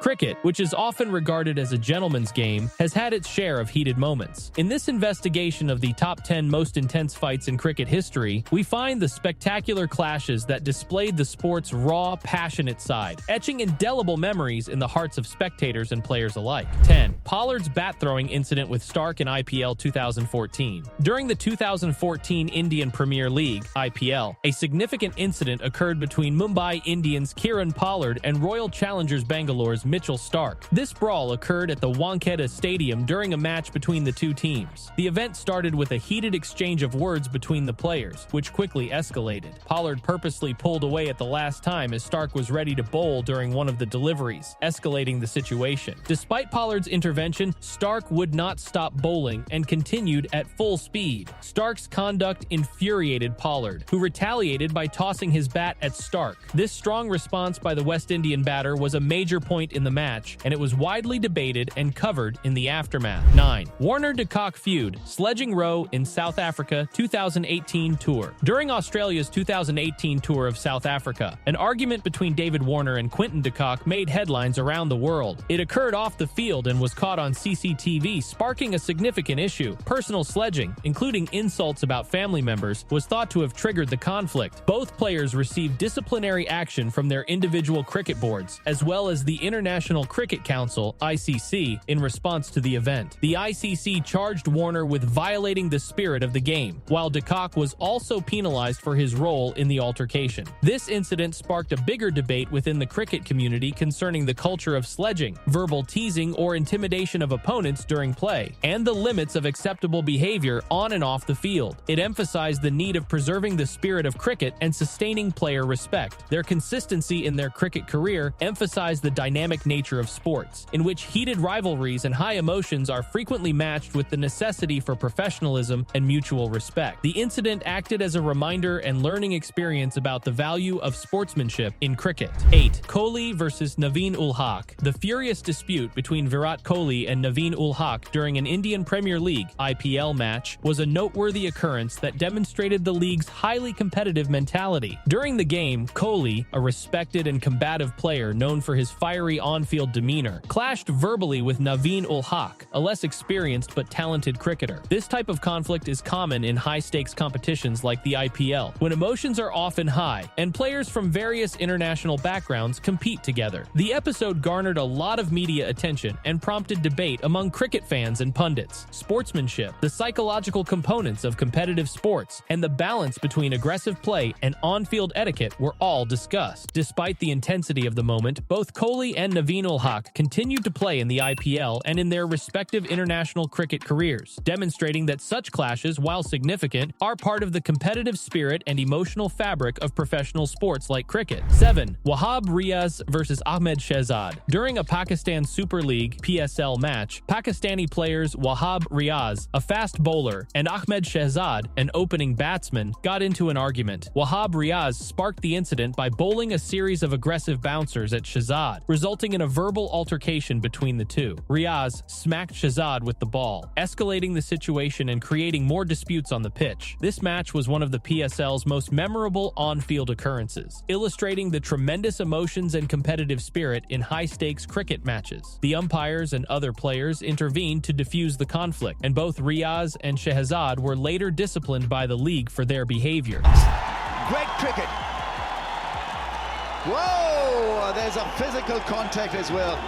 Cricket, which is often regarded as a gentleman's game, has had its share of heated moments. In this investigation of the top 10 most intense fights in cricket history, we find the spectacular clashes that displayed the sport's raw, passionate side, etching indelible memories in the hearts of spectators and players alike. 10. Pollard's bat-throwing incident with Stark in IPL 2014. During the 2014 Indian Premier League (IPL), a significant incident occurred between Mumbai Indians' Kieran Pollard and Royal Challengers Bangalore's Mitchell Stark. This brawl occurred at the Wankhede Stadium during a match between the two teams. The event started with a heated exchange of words between the players, which quickly escalated. Pollard purposely pulled away at the last time as Stark was ready to bowl during one of the deliveries, escalating the situation. Despite Pollard's intervention, Stark would not stop bowling and continued at full speed. Stark's conduct infuriated Pollard, who retaliated by tossing his bat at Stark. This strong response by the West Indian batter was a major point in the match, and it was widely debated and covered in the aftermath. 9. Warner-de Kock feud, Sledging Row in South Africa 2018 tour. During Australia's 2018 tour of South Africa, an argument between David Warner and Quinton de Kock made headlines around the world. It occurred off the field and was caught on CCTV, sparking a significant issue. Personal sledging, including insults about family members, was thought to have triggered the conflict. Both players received disciplinary action from their individual cricket boards, as well as the International Cricket Council (ICC) in response to the event. The ICC charged Warner with violating the spirit of the game, while de Kock was also penalized for his role in the altercation. This incident sparked a bigger debate within the cricket community concerning the culture of sledging, verbal teasing or intimidation of opponents during play, and the limits of acceptable behavior on and off the field. It emphasized the need of preserving the spirit of cricket and sustaining player respect. Their consistency in their cricket career emphasized the dynamic nature of sports, in which heated rivalries and high emotions are frequently matched with the necessity for professionalism and mutual respect. The incident acted as a reminder and learning experience about the value of sportsmanship in cricket. 8. Kohli versus Naveen-ul-Haq. The furious dispute between Virat Kohli and Naveen-ul-Haq during an Indian Premier League (IPL) match was a noteworthy occurrence that demonstrated the league's highly competitive mentality. During the game, Kohli, a respected and combative player known for his fiery on-field demeanor, clashed verbally with Naveen-ul-Haq, a less experienced but talented cricketer. This type of conflict is common in high-stakes competitions like the IPL, when emotions are often high and players from various international backgrounds compete together. The episode garnered a lot of media attention and prompted debate among cricket fans and pundits. Sportsmanship, the psychological components of competitive sports, and the balance between aggressive play and on-field etiquette were all discussed. Despite the intensity of the moment, both Kohli and Naveen-ul-Haq continued to play in the IPL and in their respective international cricket careers, demonstrating that such clashes, while significant, are part of the competitive spirit and emotional fabric of professional sports like cricket. 7. Wahab Riaz versus Ahmed Shehzad. During a Pakistan Super League (PSL) match, Pakistani players Wahab Riaz, a fast bowler, and Ahmed Shehzad, an opening batsman, got into an argument. Wahab Riaz sparked the incident by bowling a series of aggressive bouncers at Shehzad, resulting in a verbal altercation between the two. Riaz smacked Shehzad with the ball, escalating the situation and creating more disputes on the pitch. This match was one of the PSL's most memorable on-field occurrences, illustrating the tremendous emotions and competitive spirit in high-stakes cricket matches. The umpires and other players intervened to defuse the conflict, and both Riaz and Shehzad were later disciplined by the league for their behavior. Great cricket. Whoa, there's a physical contact as well.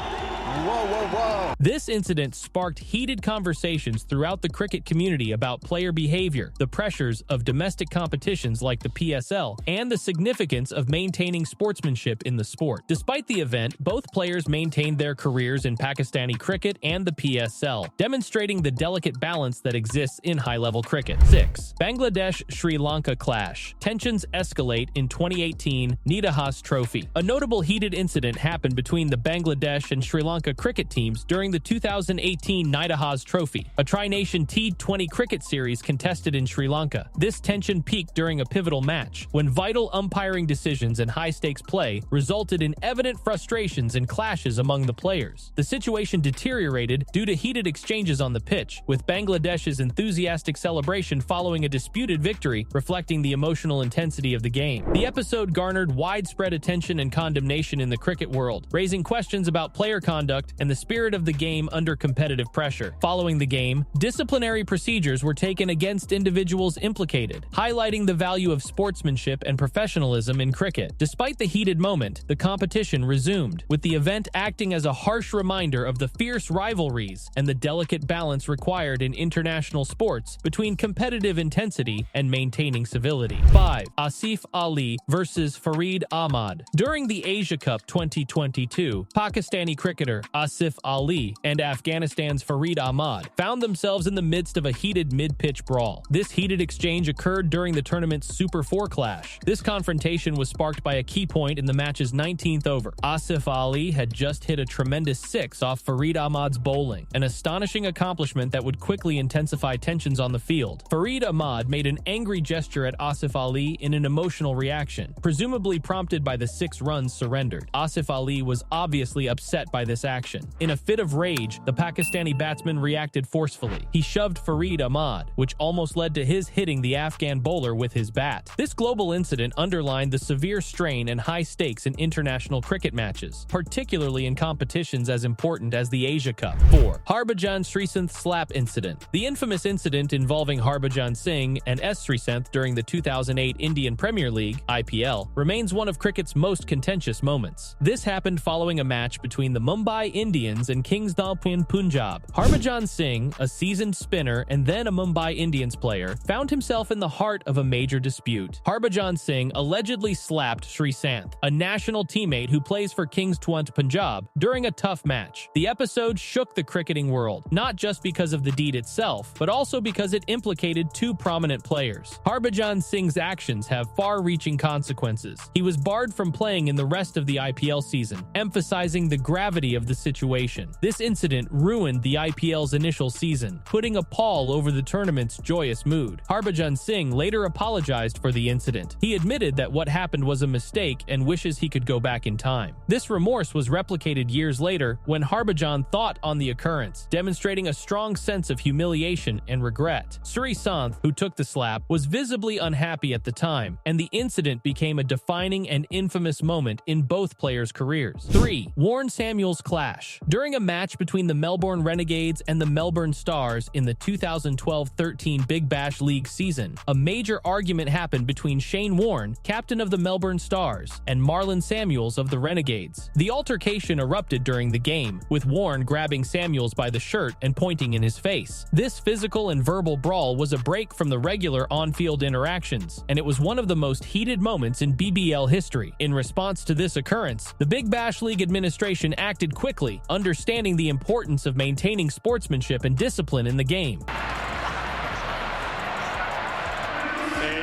Whoa, whoa, whoa. This incident sparked heated conversations throughout the cricket community about player behavior, the pressures of domestic competitions like the PSL, and the significance of maintaining sportsmanship in the sport. Despite the event, both players maintained their careers in Pakistani cricket and the PSL, demonstrating the delicate balance that exists in high-level cricket. 6. Bangladesh-Sri Lanka clash. Tensions escalate in 2018 Nidahas Trophy. A notable heated incident happened between the Bangladesh and Sri Lanka Lanka cricket teams during the 2018 Nidahas Trophy, a tri-nation T20 cricket series contested in Sri Lanka. This tension peaked during a pivotal match, when vital umpiring decisions and high-stakes play resulted in evident frustrations and clashes among the players. The situation deteriorated due to heated exchanges on the pitch, with Bangladesh's enthusiastic celebration following a disputed victory, reflecting the emotional intensity of the game. The episode garnered widespread attention and condemnation in the cricket world, raising questions about player conduct and the spirit of the game under competitive pressure. Following the game, disciplinary procedures were taken against individuals implicated, highlighting the value of sportsmanship and professionalism in cricket. Despite the heated moment, the competition resumed, with the event acting as a harsh reminder of the fierce rivalries and the delicate balance required in international sports between competitive intensity and maintaining civility. 5. Asif Ali versus Farid Ahmad. During the Asia Cup 2022, Pakistani cricketer Asif Ali and Afghanistan's Farid Ahmad found themselves in the midst of a heated mid-pitch brawl. This heated exchange occurred during the tournament's Super 4 clash. This confrontation was sparked by a key point in the match's 19th over. Asif Ali had just hit a tremendous six off Farid Ahmad's bowling, an astonishing accomplishment that would quickly intensify tensions on the field. Farid Ahmad made an angry gesture at Asif Ali in an emotional reaction, presumably prompted by the 6 runs surrendered. Asif Ali was obviously upset by this action. In a fit of rage, the Pakistani batsman reacted forcefully. He shoved Farid Ahmad, which almost led to his hitting the Afghan bowler with his bat. This global incident underlined the severe strain and high stakes in international cricket matches, particularly in competitions as important as the Asia Cup. 4. Harbhajan Srisanth slap incident. The infamous incident involving Harbhajan Singh and S. Srisanth during the 2008 Indian Premier League (IPL) remains one of cricket's most contentious moments. This happened following a match between the Mumbai Indians and Kings Dalpin Punjab. Harbhajan Singh, a seasoned spinner and then a Mumbai Indians player, found himself in the heart of a major dispute. Harbhajan Singh allegedly slapped Srisanth, a national teammate who plays for Kings Twant Punjab, during a tough match. The episode shook the cricketing world, not just because of the deed itself, but also because it implicated 2 prominent players. Harbhajan Singh's actions have far-reaching consequences. He was barred from playing in the rest of the IPL season, emphasizing the gravity of the situation. This incident ruined the IPL's initial season, putting a pall over the tournament's joyous mood. Harbhajan Singh later apologized for the incident. He admitted that what happened was a mistake and wishes he could go back in time. This remorse was replicated years later when Harbhajan thought on the occurrence, demonstrating a strong sense of humiliation and regret. Srisanth, who took the slap, was visibly unhappy at the time, and the incident became a defining and infamous moment in both players' careers. 3. Warne-Samuels clash. During a match between the Melbourne Renegades and the Melbourne Stars in the 2012-13 Big Bash League season, a major argument happened between Shane Warne, captain of the Melbourne Stars, and Marlon Samuels of the Renegades. The altercation erupted during the game, with Warne grabbing Samuels by the shirt and pointing in his face. This physical and verbal brawl was a break from the regular on-field interactions, and it was one of the most heated moments in BBL history. In response to this occurrence, the Big Bash League administration acted quickly, understanding the importance of maintaining sportsmanship and discipline in the game.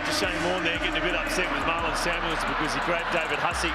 Just Shane Warne there getting a bit upset with Marlon Samuels because he grabbed David Hussey.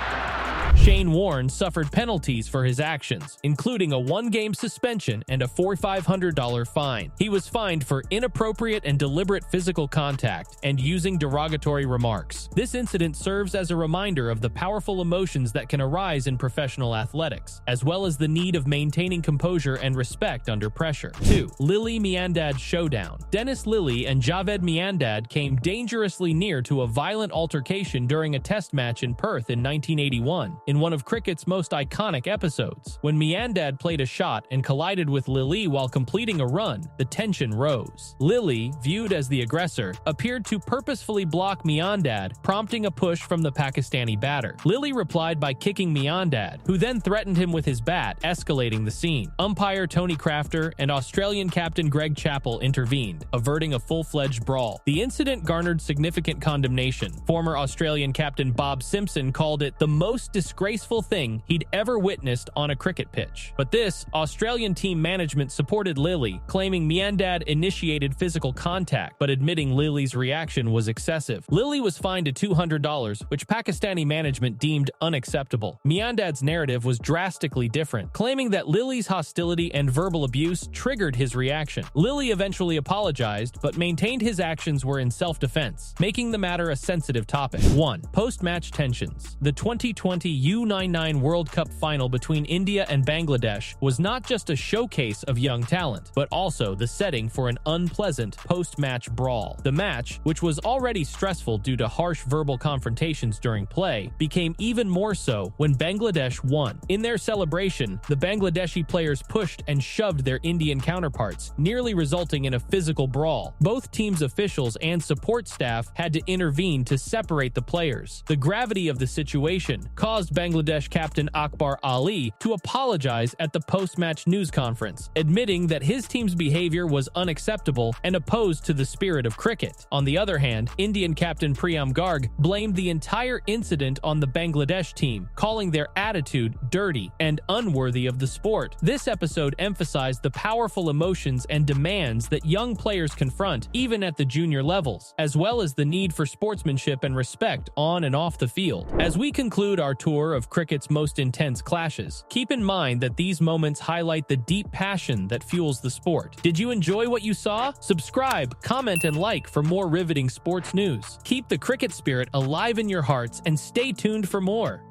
Shane Warne suffered penalties for his actions, including a 1-game suspension and a $4,500 fine. He was fined for inappropriate and deliberate physical contact and using derogatory remarks. This incident serves as a reminder of the powerful emotions that can arise in professional athletics, as well as the need of maintaining composure and respect under pressure. 2. Lilly Miandad showdown. Dennis Lilly and Javed Miandad came dangerously near to a violent altercation during a test match in Perth in 1981. In one of cricket's most iconic episodes. When Miandad played a shot and collided with Lilly while completing a run, the tension rose. Lilly, viewed as the aggressor, appeared to purposefully block Miandad, prompting a push from the Pakistani batter. Lilly replied by kicking Miandad, who then threatened him with his bat, escalating the scene. Umpire Tony Crafter and Australian captain Greg Chappell intervened, averting a full-fledged brawl. The incident garnered significant condemnation. Former Australian captain Bob Simpson called it the most disgraceful disgraceful thing he'd ever witnessed on a cricket pitch. But this, Australian team management supported Lillee, claiming Miandad initiated physical contact, but admitting Lillee's reaction was excessive. Lillee was fined a $200, which Pakistani management deemed unacceptable. Miandad's narrative was drastically different, claiming that Lillee's hostility and verbal abuse triggered his reaction. Lillee eventually apologized, but maintained his actions were in self-defense, making the matter a sensitive topic. 1. Post-match tensions. The 2020 U-99 World Cup final between India and Bangladesh was not just a showcase of young talent, but also the setting for an unpleasant post-match brawl. The match, which was already stressful due to harsh verbal confrontations during play, became even more so when Bangladesh won. In their celebration, the Bangladeshi players pushed and shoved their Indian counterparts, nearly resulting in a physical brawl. Both teams' officials and support staff had to intervene to separate the players. The gravity of the situation caused Bangladesh captain Akbar Ali to apologize at the post-match news conference, admitting that his team's behavior was unacceptable and opposed to the spirit of cricket. On the other hand, Indian captain Priyam Garg blamed the entire incident on the Bangladesh team, calling their attitude dirty and unworthy of the sport. This episode emphasized the powerful emotions and demands that young players confront even at the junior levels, as well as the need for sportsmanship and respect on and off the field. As we conclude our tour of cricket's most intense clashes, keep in mind that these moments highlight the deep passion that fuels the sport. Did you enjoy what you saw? Subscribe, comment, and like for more riveting sports news. Keep the cricket spirit alive in your hearts and stay tuned for more.